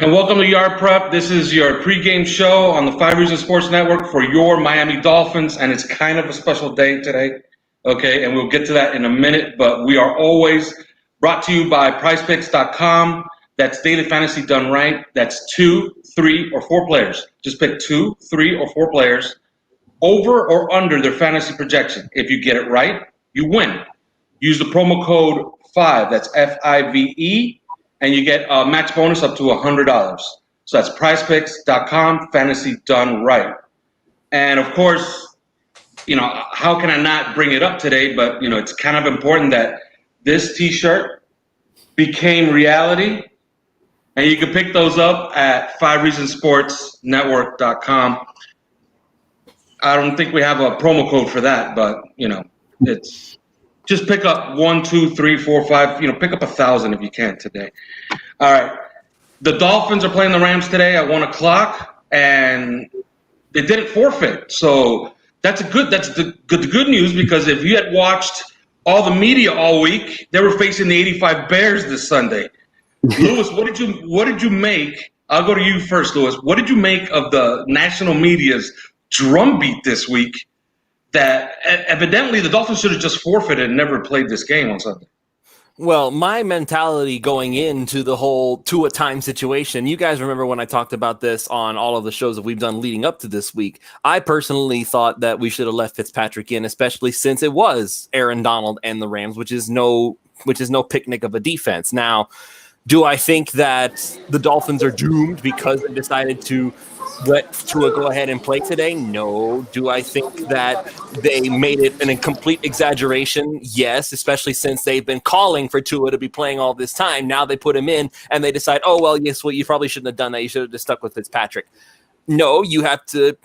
And welcome to YardPrep. This is your pregame show on the 5 Reasons Sports Network for your Miami Dolphins, and it's kind of a special day today, okay? And we'll get to that in a minute, but we are always brought to you by PrizePicks.com. That's daily fantasy done right. That's 2, 3, or 4 players. Just pick 2, 3, or 4 players over or under their fantasy projection. If you get it right, you win. Use the promo code 5, that's FIVE, and you get a max bonus up to $100. So that's PrizePicks.com, fantasy done right. And of course, how can I not bring it up today? But it's kind of important that this T-shirt became reality, and you can pick those up at 5reasonsportsnetwork.com. I don't think we have a promo code for that, but it's just pick up 1, 2, 3, 4, 5. Pick up 1,000 if you can today. All right. The Dolphins are playing the Rams today at 1 o'clock, and they didn't forfeit. So that's the good news, because if you had watched all the media all week, they were facing the 85 Bears this Sunday. Louis, what did you make? I'll go to you first, Louis. What did you make of the national media's drumbeat this week that evidently the Dolphins should have just forfeited and never played this game on Sunday? Well, my mentality going into the whole Tua time situation, you guys remember when I talked about this on all of the shows that we've done leading up to this week. I personally thought that we should have left Fitzpatrick in, especially since it was Aaron Donald and the Rams, which is no picnic of a defense. Now, do I think that the Dolphins are doomed because they decided to let Tua go ahead and play today? No. Do I think that they made it a complete exaggeration? Yes, especially since they've been calling for Tua to be playing all this time. Now they put him in and they decide, you probably shouldn't have done that. You should have just stuck with Fitzpatrick. No, you have to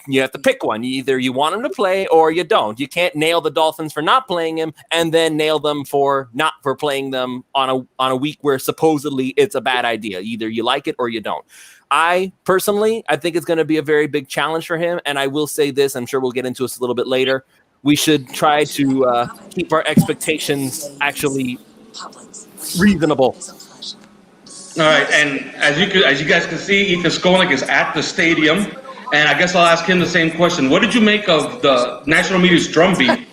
pick one. Either you want him to play or you don't. You can't nail the Dolphins for not playing him and then nail them for not for playing them on a week where supposedly it's a bad idea. Either you like it or you don't. I think it's going to be a very big challenge for him. And I will say this, I'm sure we'll get into this a little bit later. We should try to keep our expectations actually reasonable. All right, and as you guys can see, Ethan Skolnick is at the stadium, and I guess I'll ask him the same question. What did you make of the national media's drumbeat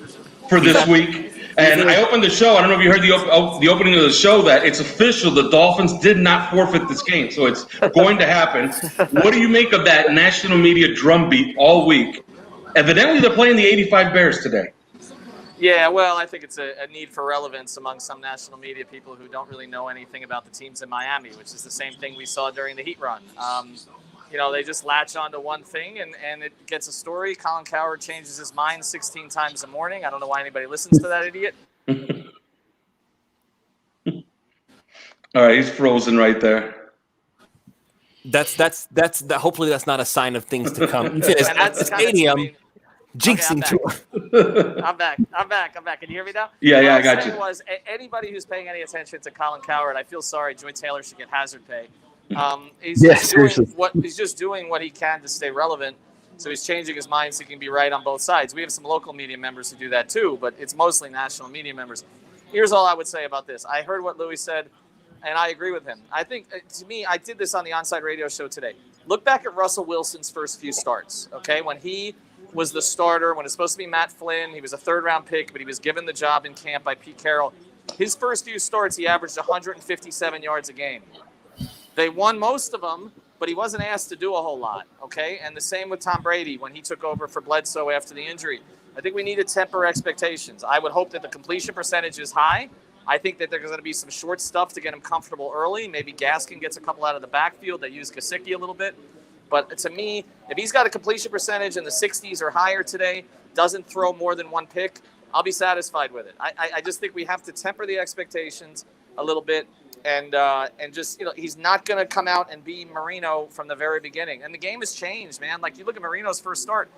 for this week? And I opened the show. I don't know if you heard the opening of the show, that it's official. The Dolphins did not forfeit this game, so it's going to happen. What do you make of that national media drumbeat all week? Evidently, they're playing the 85 Bears today. Yeah, well, I think it's a need for relevance among some national media people who don't really know anything about the teams in Miami, which is the same thing we saw during the Heat run. They just latch onto one thing and it gets a story. Colin Cowherd changes his mind 16 times a morning. I don't know why anybody listens to that idiot. All right, he's frozen right there. Hopefully that's not a sign of things to come. At the stadium. Jinxing to I'm back. Can you hear me now? Yeah, I got you. Was anybody who's paying any attention to Colin Cowherd, I feel sorry. Joy Taylor should get hazard pay. He's just doing what he can to stay relevant. So he's changing his mind so he can be right on both sides. We have some local media members who do that too, but it's mostly national media members. Here's all I would say about this. I heard what Louis said, and I agree with him. I think, to me, I did this on the Onside Radio show today. Look back at Russell Wilson's first few starts, okay? When he was the starter, when it's supposed to be Matt Flynn. He was a third-round pick, but he was given the job in camp by Pete Carroll. His first few starts, he averaged 157 yards a game. They won most of them, but he wasn't asked to do a whole lot, okay? And the same with Tom Brady when he took over for Bledsoe after the injury. I think we need to temper expectations. I would hope that the completion percentage is high. I think that there's going to be some short stuff to get him comfortable early. Maybe Gaskin gets a couple out of the backfield. They use Gesicki a little bit. But to me, if he's got a completion percentage in the 60s or higher today, doesn't throw more than one pick, I'll be satisfied with it. I just think we have to temper the expectations a little bit, and just, he's not going to come out and be Marino from the very beginning. And the game has changed, man. Like, you look at Marino's first start,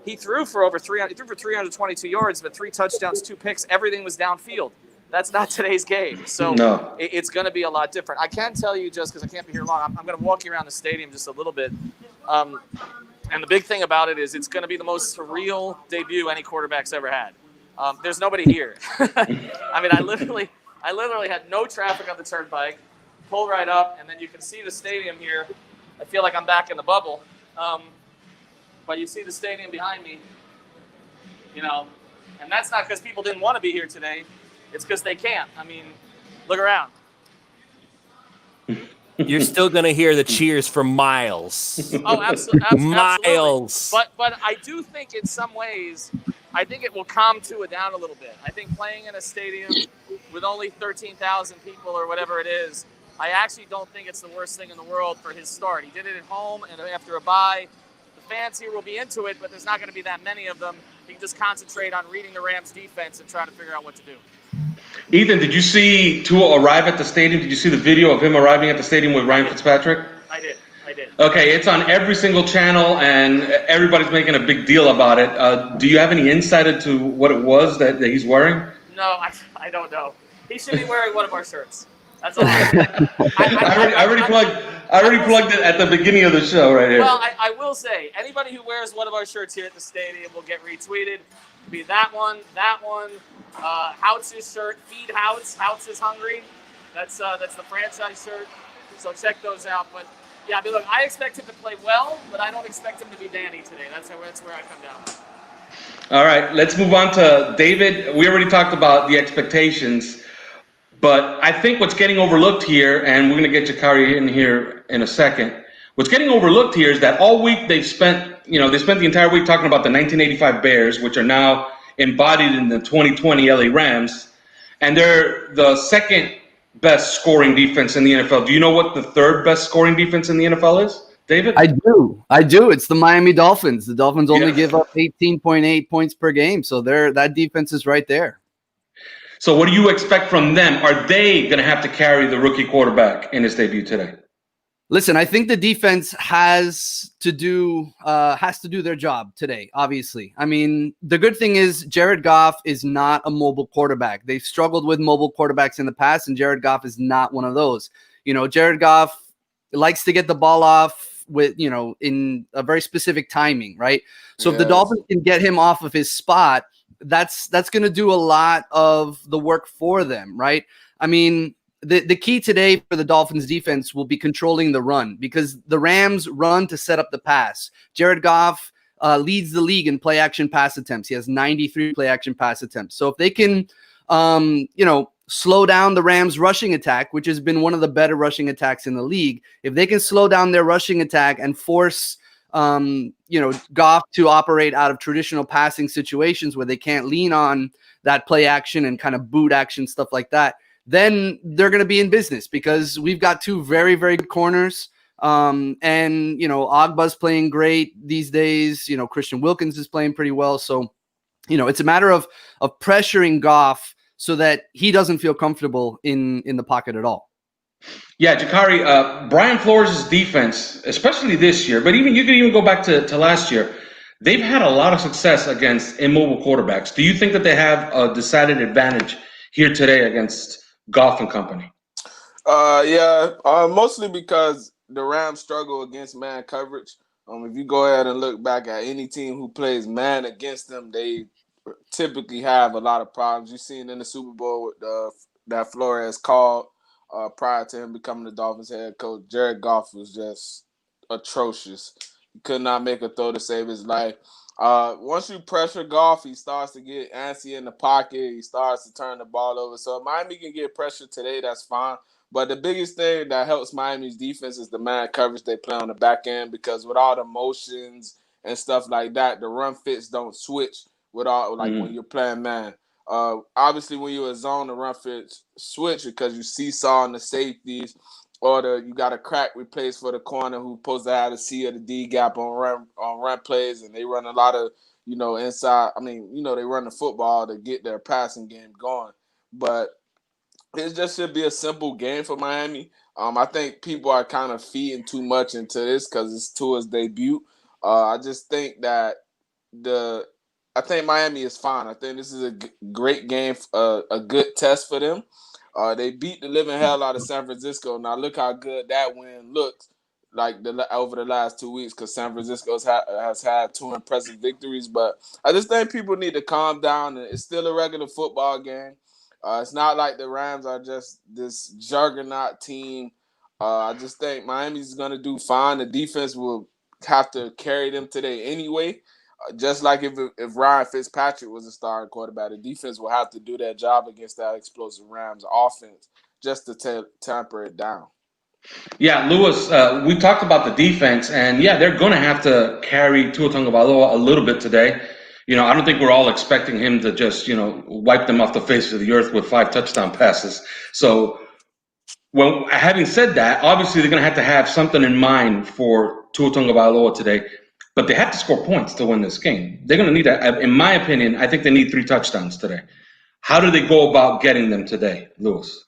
he threw for over 300. He threw for 322 yards, but 3 touchdowns, 2 picks. Everything was downfield. That's not today's game. So no. It's going to be a lot different. I can tell you, just because I can't be here long, I'm going to walk you around the stadium just a little bit. And the big thing about it is it's going to be the most surreal debut any quarterback's ever had. There's nobody here. I mean, I literally had no traffic on the turnpike, pull right up, and then you can see the stadium here. I feel like I'm back in the bubble. But you see the stadium behind me, and that's not because people didn't want to be here today. It's because they can't. I mean, look around. You're still going to hear the cheers for miles. Oh, absolutely. Miles. But I do think in some ways, I think it will calm Tua down a little bit. I think playing in a stadium with only 13,000 people or whatever it is, I actually don't think it's the worst thing in the world for his start. He did it at home and after a bye. The fans here will be into it, but there's not going to be that many of them. He can just concentrate on reading the Rams defense and trying to figure out what to do. Ethan, did you see Tua arrive at the stadium? Did you see the video of him arriving at the stadium with Ryan Fitzpatrick? I did. Okay, it's on every single channel, and everybody's making a big deal about it. Do you have any insight into what it was that he's wearing? No, I don't know. He should be wearing one of our shirts. That's all. I already plugged it at the beginning of the show right here. Well, I will say, anybody who wears one of our shirts here at the stadium will get retweeted. It'll be that one, Houtz's shirt, Feed Houtz. Houtz is hungry. That's the franchise shirt. So check those out. But yeah, I mean, look, I expect him to play well, but I don't expect him to be Danny today. That's where I come down. All right, let's move on to David. We already talked about the expectations, but I think what's getting overlooked here, and we're going to get Jakari in here in a second. What's getting overlooked here is that all week they spent the entire week talking about the 1985 Bears, which are now embodied in the 2020 LA Rams, and they're the second best scoring defense in the NFL. Do you know what the third best scoring defense in the NFL is, David? I do. It's the Miami Dolphins. The Dolphins only give up 18.8 points per game, so that defense is right there. So what do you expect from them? Are they going to have to carry the rookie quarterback in his debut today? Listen, I think the defense has to do their job today, obviously. I mean, the good thing is Jared Goff is not a mobile quarterback. They've struggled with mobile quarterbacks in the past, and Jared Goff is not one of those. Jared Goff likes to get the ball off with, in a very specific timing, right? So if the Dolphins can get him off of his spot, that's going to do a lot of the work for them, right? I mean, the key today for the Dolphins defense will be controlling the run, because the Rams run to set up the pass. Jared Goff leads the league in play action pass attempts. He has 93 play action pass attempts. So if they can, slow down the Rams rushing attack, which has been one of the better rushing attacks in the league, if they can slow down their rushing attack and force, Goff to operate out of traditional passing situations where they can't lean on that play action and kind of boot action, stuff like that, then they're going to be in business, because we've got two very, very good corners. And, Ogba's playing great these days. Christian Wilkins is playing pretty well. So, it's a matter of pressuring Goff so that he doesn't feel comfortable in the pocket at all. Yeah, Jakari, Brian Flores' defense, especially this year, but you could even go back to last year, they've had a lot of success against immobile quarterbacks. Do you think that they have a decided advantage here today against Goff and company? Mostly because the Rams struggle against man coverage. If you go ahead and look back at any team who plays man against them, they typically have a lot of problems. You've seen in the Super Bowl with that Flores called prior to him becoming the Dolphins head coach. Jared Goff was just atrocious. He could not make a throw to save his life. Once you pressure Goff, he starts to get antsy in the pocket. He starts to turn the ball over. So if Miami can get pressure today, that's fine. But the biggest thing that helps Miami's defense is the man coverage they play on the back end, because with all the motions and stuff like that, the run fits don't switch with all when you're playing man. Obviously, when you're a zone, the run fits switch because you seesaw on the safeties, or you got a crack replaced for the corner who's supposed to have the C or the D gap on run plays, and they run a lot of inside. They run the football to get their passing game going, but it just should be a simple game for Miami. I think people are kind of feeding too much into this because it's Tua's debut. I just think that I think Miami is fine. I think this is a great game, a good test for them. They beat the living hell out of San Francisco. Now look how good that win looks like over the last 2 weeks, because San Francisco has had two impressive victories. But I just think people need to calm down. It's still a regular football game. It's not like the Rams are just this juggernaut team I just think Miami's going to do fine. The defense will have to carry them today anyway. Just like if Ryan Fitzpatrick was a starting quarterback, the defense will have to do that job against that explosive Rams offense just to temper it down. Yeah, Lewis, we talked about the defense, and yeah, they're going to have to carry Tua Tagovailoa a little bit today. I don't think we're all expecting him to just, wipe them off the face of the earth with 5 touchdown passes. So, well, having said that, obviously they're going to have something in mind for Tua Tagovailoa today, but they have to score points to win this game. They're going to need, in my opinion, I think they need 3 touchdowns today. How do they go about getting them today, Lewis?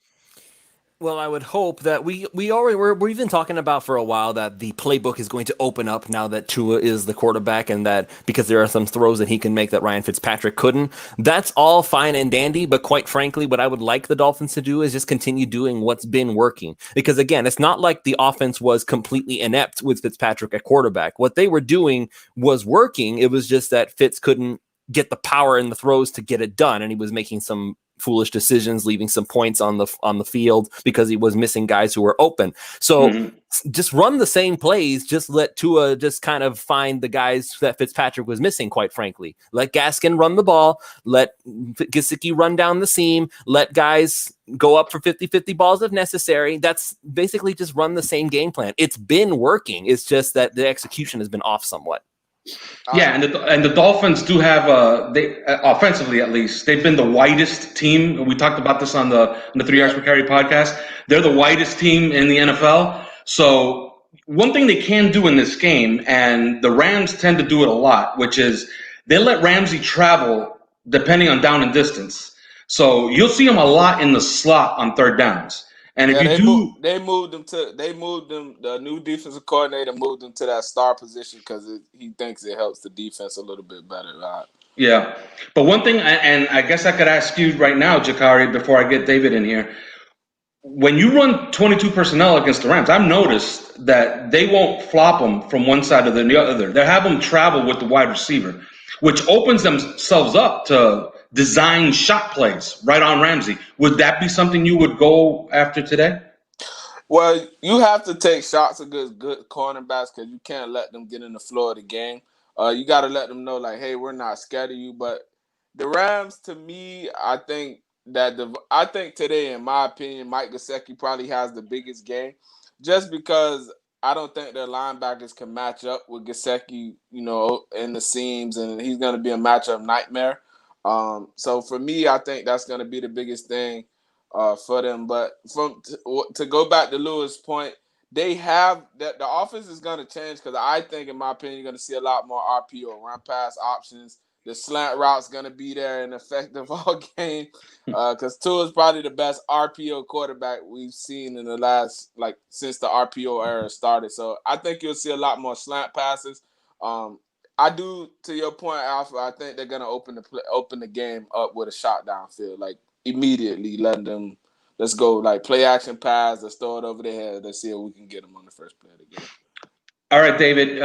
Well, I would hope that we've been talking about for a while that the playbook is going to open up now that Tua is the quarterback, and that because there are some throws that he can make that Ryan Fitzpatrick couldn't. That's all fine and dandy, but quite frankly, what I would like the Dolphins to do is just continue doing what's been working. Because again, it's not like the offense was completely inept with Fitzpatrick at quarterback. What they were doing was working. It was just that Fitz couldn't get the power in the throws to get it done, and he was making some foolish decisions, leaving some points on the field because he was missing guys who were open. So just run the same plays. Just let Tua just kind of find the guys that Fitzpatrick was missing, quite frankly. Let Gaskin run the ball. Let Gesicki run down the seam. Let guys go up for 50-50 balls if necessary. That's basically just run the same game plan. It's been working. It's just that the execution has been off somewhat. Yeah, and the Dolphins do have they offensively, at least they've been the whitest team. We talked about this on the 3 yards per carry podcast. They're the whitest team in the NFL. So one thing they can do in this game, and the Rams tend to do it a lot, which is they let Ramsey travel depending on down and distance. So you'll see him a lot in the slot on third downs. And if they moved them, the new defensive coordinator moved them to that star position because he thinks it helps the defense a little bit better. Right? Yeah. But one thing, and I guess I could ask you right now, Jakari, before I get David in here, when you run 22 personnel against the Rams, I've noticed that they won't flop them from one side to the other. They have them travel with the wide receiver, which opens themselves up to design shot plays right on Ramsey. Would that be something you would go after today? Well, you have to take shots against good cornerbacks because you can't let them get in the flow of the game. You got to let them know, like, hey, we're not scared of you. But the Rams, to me, I think today, in my opinion, Mike Gesicki probably has the biggest game, just because I don't think their linebackers can match up with Gesicki, in the seams, and he's going to be a matchup nightmare. So for me, I think that's going to be the biggest thing for them. But to go back to Lewis' point, they have that the offense is going to change because I think, in my opinion, you're going to see a lot more RPO, run pass options. The slant route's going to be there and effective all game because Tua is probably the best RPO quarterback we've seen in the last, since the RPO era started. So I think you'll see a lot more slant passes. I do, to your point, Alpha, I think they're going to open the game up with a shot downfield, immediately letting them, let's go, play action pass, let's throw it over their head, let's see if we can get them on the first play of the game. All right, David,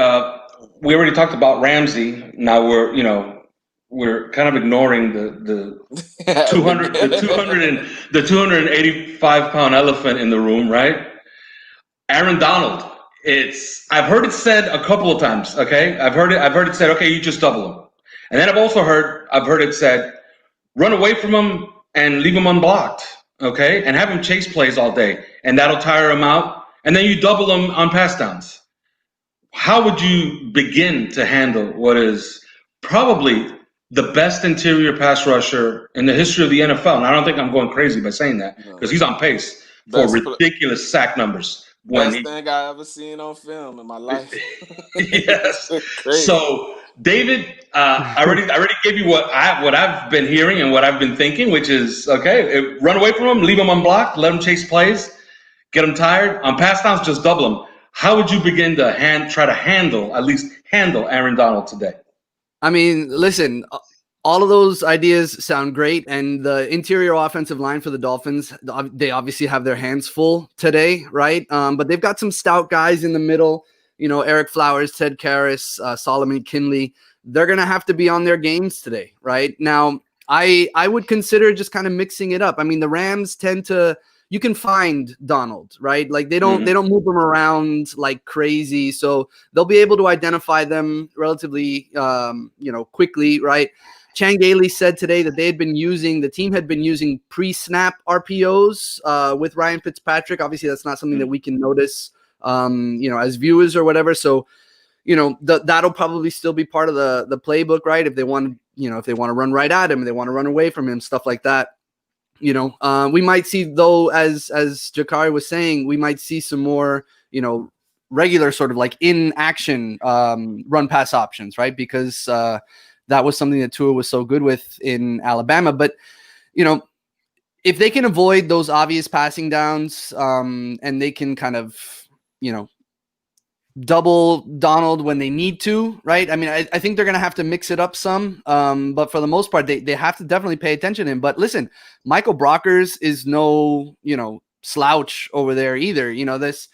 we already talked about Ramsey. Now we're kind of ignoring the 285-pound elephant in the room, right? Aaron Donald. I've heard it said a couple of times, okay? I've heard it said, okay, you just double him. And then I've heard it said, run away from him and leave him unblocked, okay? And have him chase plays all day, and that'll tire him out. And then you double him on pass downs. How would you begin to handle what is probably the best interior pass rusher in the history of the NFL? And I don't think I'm going crazy by saying that because he's on pace for ridiculous sack numbers. Best thing I ever seen on film in my life. Yes. So, David, I already gave you what I've been hearing and what I've been thinking, which is, okay, run away from him, leave him unblocked, let him chase plays, get him tired. On pass downs, just double him. How would you begin to try to handle Aaron Donald today? I mean, listen, all of those ideas sound great, and the interior offensive line for the Dolphins, they obviously have their hands full today, right? But they've got some stout guys in the middle, Eric Flowers, Ted Karras, Solomon Kinley. They're going to have to be on their games today, right? Now, I would consider just kind of mixing it up. I mean, the Rams tend to, you can find Donald, right? Like they don't move him around like crazy, so they'll be able to identify them relatively, quickly, right? Chan Gailey said today that the team had been using pre-snap RPOs with Ryan Fitzpatrick. Obviously, that's not something that we can notice, as viewers or whatever. So, that'll probably still be part of the playbook, right? If they want to run right at him, they want to run away from him, stuff like that. We might see, though, as Jakari was saying, we might see some more, regular sort of like in action run pass options, right? Because that was something that Tua was so good with in Alabama. But, if they can avoid those obvious passing downs and they can kind of, double Donald when they need to, right? I mean, I think they're going to have to mix it up some. But for the most part, they have to definitely pay attention to him. But listen, Michael Brockers is no, slouch over there either. This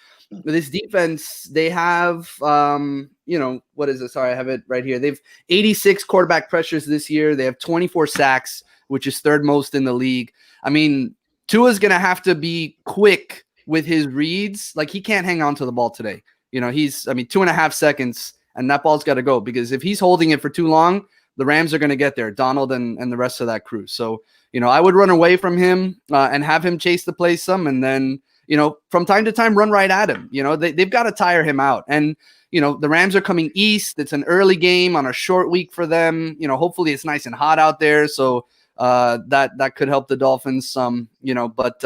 defense, they have, what is it? Sorry, I have it right here. They've 86 quarterback pressures this year. They have 24 sacks, which is third most in the league. I mean, Tua's going to have to be quick with his reads. Like, he can't hang on to the ball today. 2.5 seconds, and that ball's got to go, because if he's holding it for too long, the Rams are going to get there, Donald and the rest of that crew. So, I would run away from him and have him chase the play some, and then, from time to time, run right at him. They've got to tire him out. And, the Rams are coming east. It's an early game on a short week for them. Hopefully it's nice and hot out there. So that could help the Dolphins some, but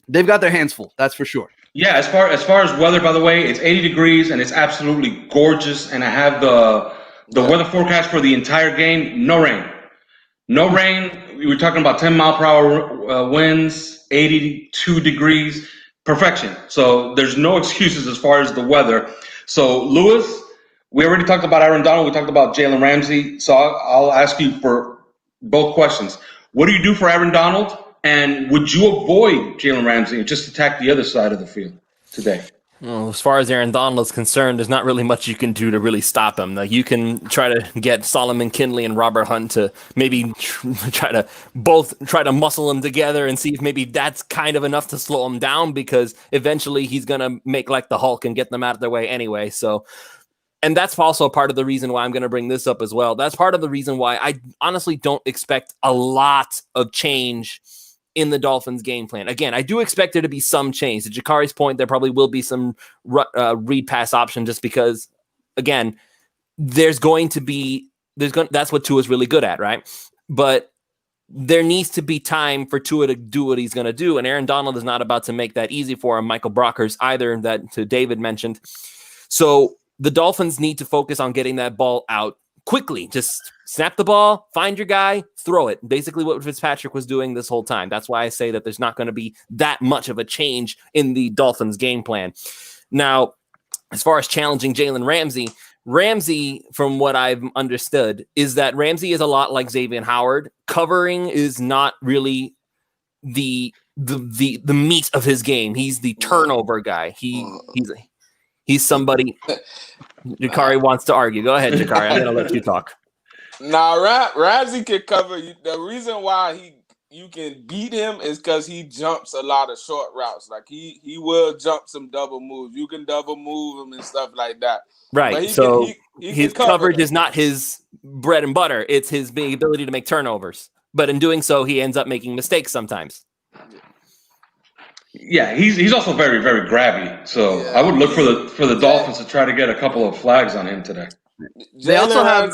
they've got their hands full. That's for sure. Yeah, as far as weather, by the way, it's 80 degrees and it's absolutely gorgeous. And I have the weather forecast for the entire game. No rain. No rain. We were talking about 10-mile-per-hour winds, 82 degrees. Perfection. So there's no excuses as far as the weather. So, Lewis, we already talked about Aaron Donald. We talked about Jalen Ramsey. So I'll ask you for both questions. What do you do for Aaron Donald? And would you avoid Jalen Ramsey and just attack the other side of the field today? Well, as far as Aaron Donald is concerned, there's not really much you can do to really stop him. Like, you can try to get Solomon Kinley and Robert Hunt to maybe try to muscle them together and see if maybe that's kind of enough to slow him down, because eventually he's going to make like the Hulk and get them out of their way anyway. So, and that's also part of the reason why I'm going to bring this up as well. That's part of the reason why I honestly don't expect a lot of change in the Dolphins game plan. Again, I do expect there to be some change. To Jakari's point, there probably will be some read pass option, just because, again, that's what Tua's really good at, right? But there needs to be time for Tua to do what he's going to do, and Aaron Donald is not about to make that easy for him. Michael Brockers either, that to David mentioned. So the Dolphins need to focus on getting that ball out quickly. Just snap the ball, find your guy, throw it. Basically what Fitzpatrick was doing this whole time. That's why I say that there's not going to be that much of a change in the Dolphins game plan. Now, as far as challenging Jalen Ramsey, from what I've understood, is that Ramsey is a lot like Xavier Howard. Covering is not really the meat of his game. He's the turnover guy. He's somebody. Jakari wants to argue. Go ahead, Jakari. I'm going to let you talk. Nah, Ramsey can cover. The reason why you can beat him is because he jumps a lot of short routes. Like he will jump some double moves. You can double move him and stuff like that. Right. So his coverage is not his bread and butter. It's his ability to make turnovers. But in doing so, he ends up making mistakes sometimes. Yeah, he's also very, very grabby. So I would look for the Dolphins to try to get a couple of flags on him today. They also have,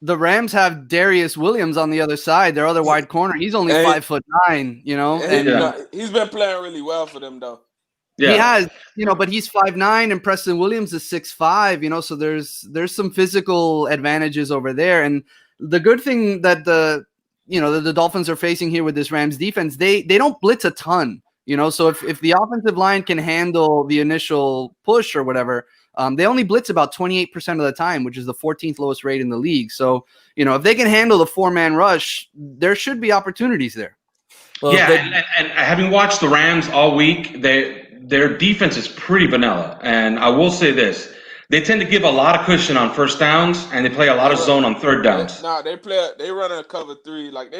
the Rams have Darius Williams on the other side, their other wide corner. He's only 5'9", he's been playing really well for them though. Yeah. He has, but he's 5'9", and Preston Williams is 6'5", so there's some physical advantages over there. And the good thing that the Dolphins are facing here with this Rams defense, they don't blitz a ton. So if the offensive line can handle the initial push or whatever, they only blitz about 28% of the time, which is the 14th lowest rate in the league. So, if they can handle the 4-man rush, there should be opportunities there. Well, and having watched the Rams all week, their defense is pretty vanilla. And I will say this. They tend to give a lot of cushion on first downs, and they play a lot of zone on third downs. They run a cover 3. Like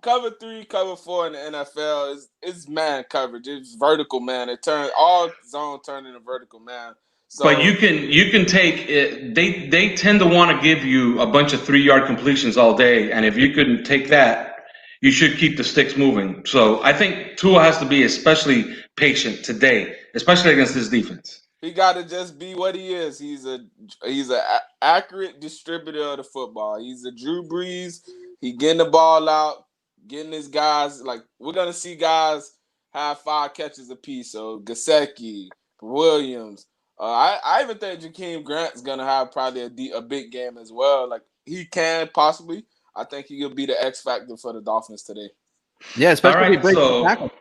cover 3, cover 4 in the NFL is man coverage. It's vertical man. It turns all zone turn into vertical man. So, but you can take it. They tend to want to give you a bunch of 3-yard completions all day, and if you can take that, you should keep the sticks moving. So I think Tua has to be especially patient today, especially against this defense. He got to just be what he is. He's a accurate distributor of the football. He's a Drew Brees. He getting the ball out, getting his guys. Like, we're gonna see guys have 5 catches apiece. So Gesicki, Williams. I even think Jakeem Grant's gonna have probably a big game as well. Like, he can possibly. I think he could be the X factor for the Dolphins today. Yeah, especially if he breaks the tackle.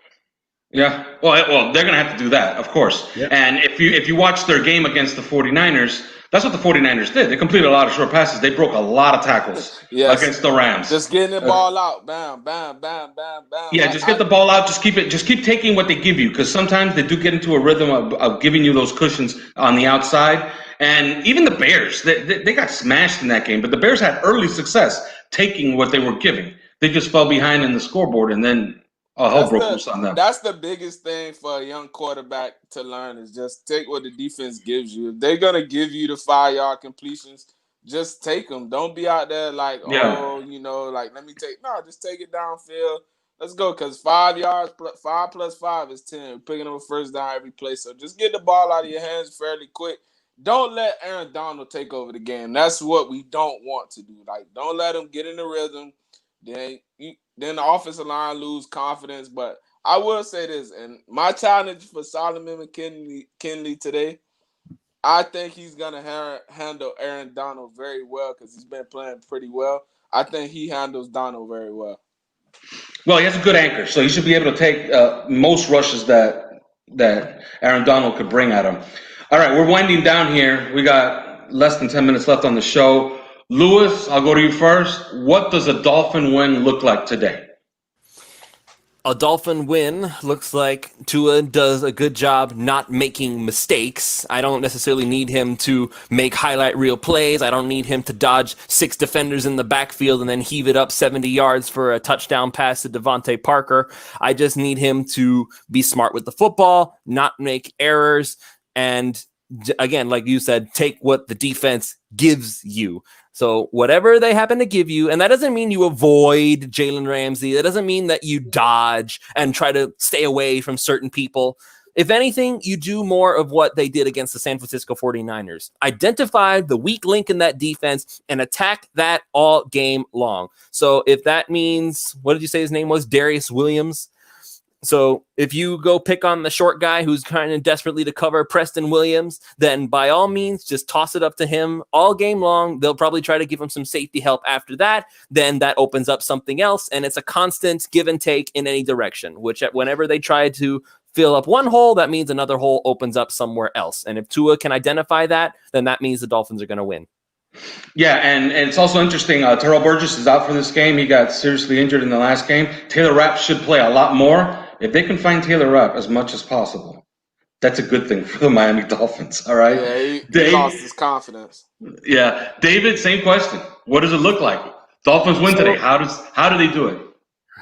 Yeah, well, they're going to have to do that, of course. Yep. And if you watch their game against the 49ers, that's what the 49ers did. They completed a lot of short passes. They broke a lot of tackles against the Rams. Just getting the ball out. Bam, bam, bam, bam, bam. Yeah, just get the ball out. Just keep taking what they give you, because sometimes they do get into a rhythm of giving you those cushions on the outside. And even the Bears, they got smashed in that game, but the Bears had early success taking what they were giving. They just fell behind in the scoreboard, and then hell broke loose on them. That's the biggest thing for a young quarterback to learn, is just take what the defense gives you. If they're going to give you the 5-yard completions, just take them. Don't be out there like, let me take. No, just take it downfield. Let's go, because 5 yards, 5 plus 5 is 10. We're picking up a first down every play. So just get the ball out of your hands fairly quick. Don't let Aaron Donald take over the game. That's what we don't want to do. Like, don't let him get in the rhythm. Then the offensive line lose confidence. But I will say this, and my challenge for Solomon McKinley today, I think he's going to handle Aaron Donald very well, because he's been playing pretty well. I think he handles Donald very well. Well, he has a good anchor, so he should be able to take most rushes that Aaron Donald could bring at him. All right, we're winding down here. We got less than 10 minutes left on the show. Lewis, I'll go to you first. What does a Dolphin win look like today? A Dolphin win looks like Tua does a good job not making mistakes. I don't necessarily need him to make highlight reel plays. I don't need him to dodge 6 defenders in the backfield and then heave it up 70 yards for a touchdown pass to Devontae Parker. I just need him to be smart with the football, not make errors, and again, like you said, take what the defense gives you. So whatever they happen to give you, and that doesn't mean you avoid Jalen Ramsey. That doesn't mean that you dodge and try to stay away from certain people. If anything, you do more of what they did against the San Francisco 49ers. Identify the weak link in that defense and attack that all game long. So if that means, what did you say his name was? Darius Williams. So if you go pick on the short guy who's kind of desperately to cover Preston Williams, then by all means, just toss it up to him all game long. They'll probably try to give him some safety help after that. Then that opens up something else. And it's a constant give and take in any direction, which whenever they try to fill up one hole, that means another hole opens up somewhere else. And if Tua can identify that, then that means the Dolphins are going to win. Yeah, and it's also interesting. Terrell Burgess is out for this game. He got seriously injured in the last game. Taylor Rapp should play a lot more. If they can find Taylor Rapp as much as possible, that's a good thing for the Miami Dolphins. All right. Yeah, he lost his confidence. Yeah, David, same question. What does it look like? Dolphins win today. How do they do it?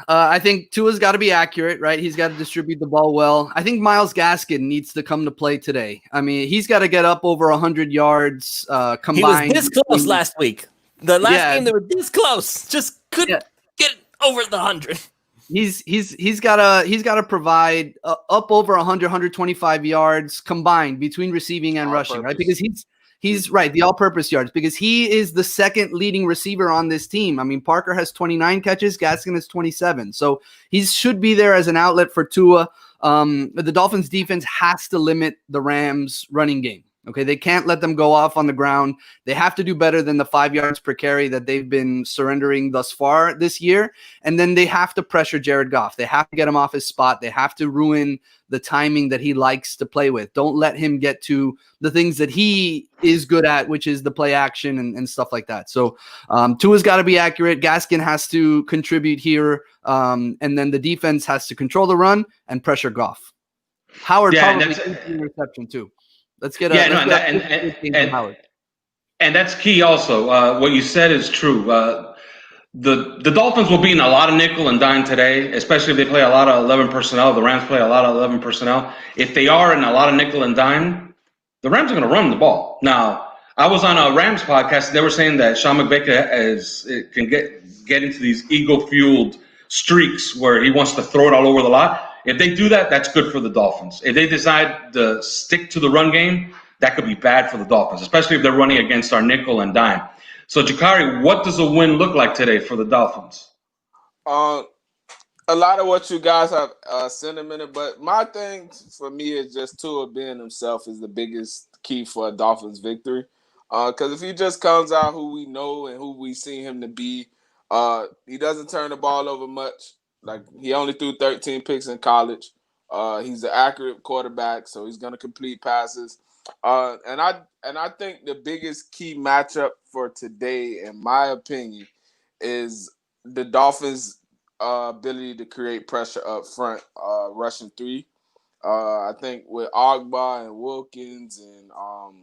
I think Tua's got to be accurate, right? He's got to distribute the ball well. I think Myles Gaskin needs to come to play today. I mean, he's got to get up over 100 yards combined. He was this close last week. The last game they were this close, just couldn't get over the 100. He's got to provide up over 100, 125 yards combined between receiving and rushing, right? Because he's right, the all-purpose yards, because he is the second leading receiver on this team. I mean, Parker has 29 catches, Gaskin has 27. So he should be there as an outlet for Tua. The Dolphins defense has to limit the Rams running game. Okay, they can't let them go off on the ground. They have to do better than the 5 yards per carry that they've been surrendering thus far this year. And then they have to pressure Jared Goff. They have to get him off his spot. They have to ruin the timing that he likes to play with. Don't let him get to the things that he is good at, which is the play action and stuff like that. So Tua's got to be accurate. Gaskin has to contribute here. And then the defense has to control the run and pressure Goff. Howard probably an reception too. Let's get and that's key also. What you said is true. The Dolphins will be in a lot of nickel and dime today, especially if they play a lot of 11 personnel. The Rams play a lot of 11 personnel. If they are in a lot of nickel and dime, the Rams are going to run the ball. Now, I was on a Rams podcast. They were saying that Sean McVay can get into these ego-fueled streaks where he wants to throw it all over the lot. If they do that, that's good for the Dolphins. If they decide to stick to the run game, that could be bad for the Dolphins, especially if they're running against our nickel and dime. So, Jakari, what does a win look like today for the Dolphins? A lot of what you guys have sentimented, but my thing for me is just Tua being himself is the biggest key for a Dolphins victory. Because if he just comes out who we know and who we see him to be, he doesn't turn the ball over much. Like, he only threw 13 picks in college. He's an accurate quarterback, so he's going to complete passes. And I think the biggest key matchup for today, in my opinion, is the Dolphins' ability to create pressure up front, rushing three. I think with Ogba and Wilkins and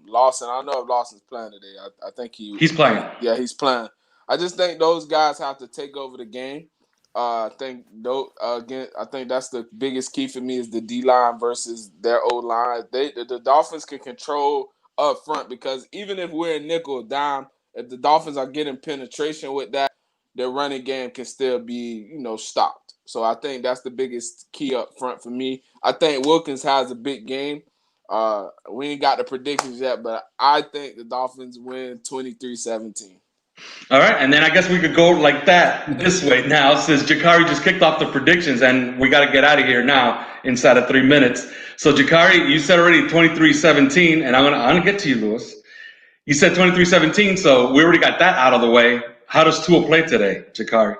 Lawson, I don't know if Lawson's playing today. I think he's playing. Yeah, he's playing. I just think those guys have to take over the game. I think that's the biggest key for me is the D-line versus their O-line. The Dolphins can control up front because even if we're in nickel or dime, if the Dolphins are getting penetration with that, their running game can still be, stopped. So I think that's the biggest key up front for me. I think Wilkins has a big game. We ain't got the predictions yet, but I think the Dolphins win 23-17. All right, and then I guess we could go like that this way now, since Jakari just kicked off the predictions, and we got to get out of here now inside of 3 minutes. So, Jakari, you said already 23-17, and I'm gonna get to you, Louis. You said 23-17, so we already got that out of the way. How does Tua play today, Jakari?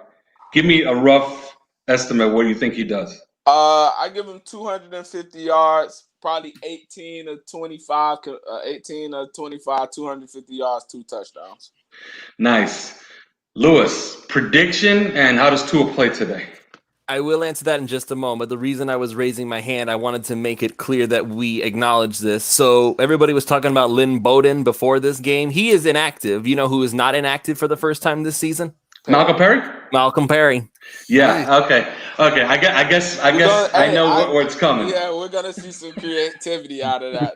Give me a rough estimate what you think he does. I give him 250 yards, probably 18 or 25, 250 yards, 2 touchdowns. Nice. Lewis, prediction and how does Tua play today? I will answer that in just a moment. The reason I was raising my hand, I wanted to make it clear that we acknowledge this. So everybody was talking about Lynn Bowden before this game. He is inactive. You know who is not inactive for the first time this season? Malcolm Perry? Malcolm Perry. Yeah, nice. Okay. I guess I know where it's coming. Yeah, we're going to see some creativity out of that.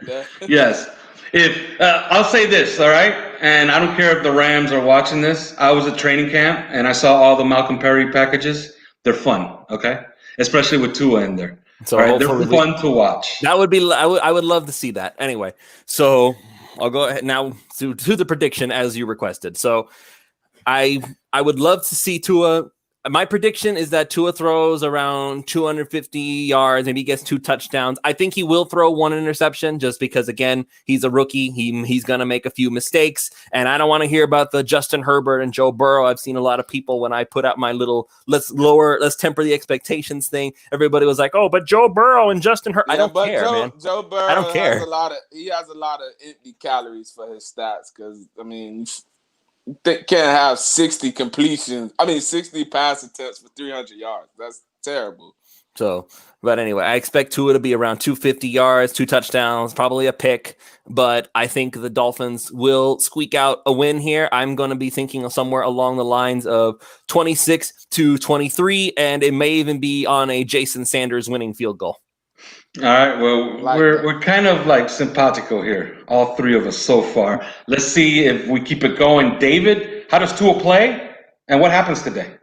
Yes. If I'll say this, all right, and I don't care if the Rams are watching this. I was at training camp and I saw all the Malcolm Perry packages. They're fun, okay, especially with Tua in there. So right? They're fun to watch. That would be. I would love to see that. Anyway, so I'll go ahead now to the prediction as you requested. So I would love to see Tua. My prediction is that Tua throws around 250 yards, maybe he gets 2 touchdowns. I think he will throw 1 interception just because, again, he's a rookie. He's going to make a few mistakes. And I don't want to hear about the Justin Herbert and Joe Burrow. I've seen a lot of people when I put out my little let's temper the expectations thing. Everybody was like, oh, but Joe Burrow and Justin Herbert. I don't care, man. Joe Burrow I don't care. He has a lot of empty calories for his stats because, I mean, can't have 60 completions. 60 pass attempts for 300 yards. That's terrible. So, but anyway, I expect Tua to be around 250 yards, 2 touchdowns, probably a pick. But I think the Dolphins will squeak out a win here. I'm going to be thinking of somewhere along the lines of 26-23, and it may even be on a Jason Sanders winning field goal. All right, well, we're kind of like simpatico here, all 3 of us so far. Let's see if we keep it going. David, how does Tua play, and what happens today?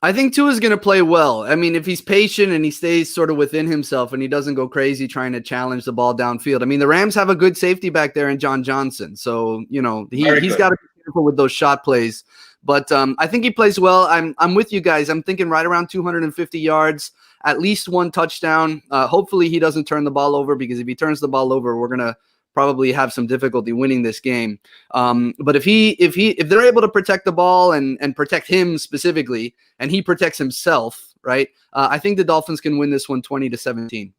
I think Tua is going to play well. I mean, if he's patient and he stays sort of within himself and he doesn't go crazy trying to challenge the ball downfield. I mean, the Rams have a good safety back there in John Johnson, so he's got to be careful with those shot plays. But I think he plays well. I'm with you guys. I'm thinking right around 250 yards. At least 1 touchdown. Hopefully he doesn't turn the ball over because if he turns the ball over, we're gonna probably have some difficulty winning this game. But if they're able to protect the ball and protect him specifically, and he protects himself, right? I think the Dolphins can win this one 20-17.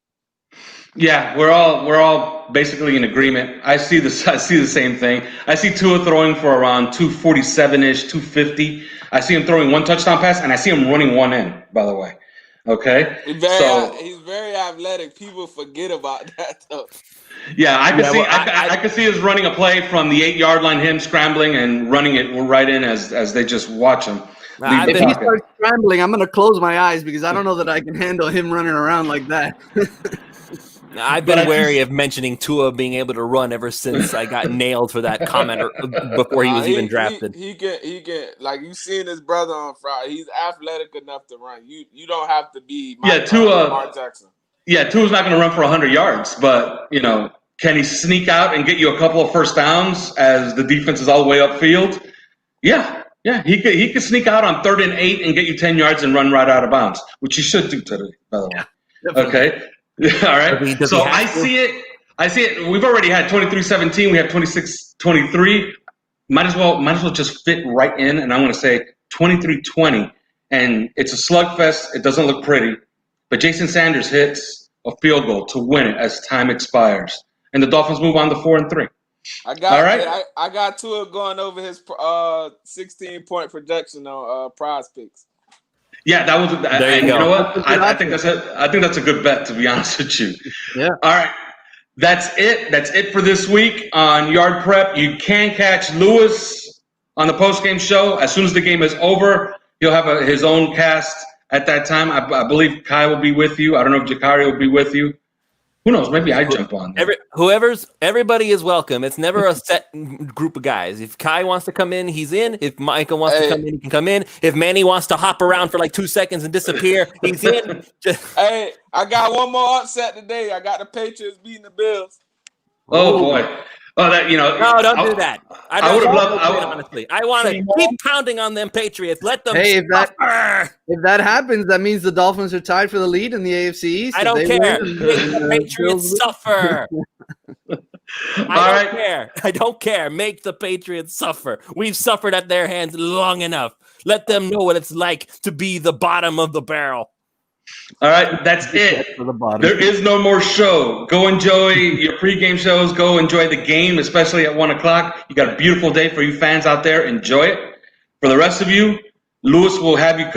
Yeah, we're all basically in agreement. I see the same thing. I see Tua throwing for around 247-ish, 250. I see him throwing 1 touchdown pass, and I see him running 1 in. By the way. Okay. He's very athletic. People forget about that though. Yeah, I could see us running a play from the 8-yard line, him scrambling and running it right in as they just watch him. I've If been- he starts scrambling, I'm going to close my eyes because I don't know that I can handle him running around like that. I've been wary of mentioning Tua being able to run ever since I got nailed for that comment before he was even drafted. He can like you seen his brother on Friday. He's athletic enough to run. You don't have to be Lamar Jackson. Yeah, Tua's not going to run for 100 yards, but can he sneak out and get you a couple of first downs as the defense is all the way upfield? Yeah, he could sneak out on 3rd and 8 and get you 10 yards and run right out of bounds, which he should do today, by the way. Definitely. Okay, all right. So I see it. We've already had 23-17. We have 26-23. Might as well just fit right in, and I'm going to say 23-20. And it's a slugfest. It doesn't look pretty, but Jason Sanders hits a field goal to win it as time expires, and the Dolphins move on to 4-3. I got Tua going over his 16-point projection on Prize Picks. Yeah, that was. There you go. You know what? I think that's a good bet, to be honest with you. Yeah. All right. That's it. That's it for this week on Yard Prep. You can catch Lewis on the postgame show as soon as the game is over. He'll have his own cast at that time. I believe Kai will be with you. I don't know if Jakari will be with you. Who knows? Maybe I jump on. Everybody is welcome. It's never a set group of guys. If Kai wants to come in, he's in. If Michael wants to come in, he can come in. If Manny wants to hop around for like 2 seconds and disappear, he's in. Hey, I got one more upset today. I got the Patriots beating the Bills. Oh boy. Oh, No, don't do that. I would have loved. Honestly, I want to keep pounding on them Patriots. Let them. Hey, if that happens, that means the Dolphins are tied for the lead in the AFC East. I don't care. Make the Patriots suffer. I don't care. Make the Patriots suffer. We've suffered at their hands long enough. Let them know what it's like to be the bottom of the barrel. All right, that's it. There is no more show. Go enjoy your pregame shows. Go enjoy the game, especially at 1 o'clock. You got a beautiful day for you fans out there. Enjoy it. For the rest of you, Lewis will have you covered.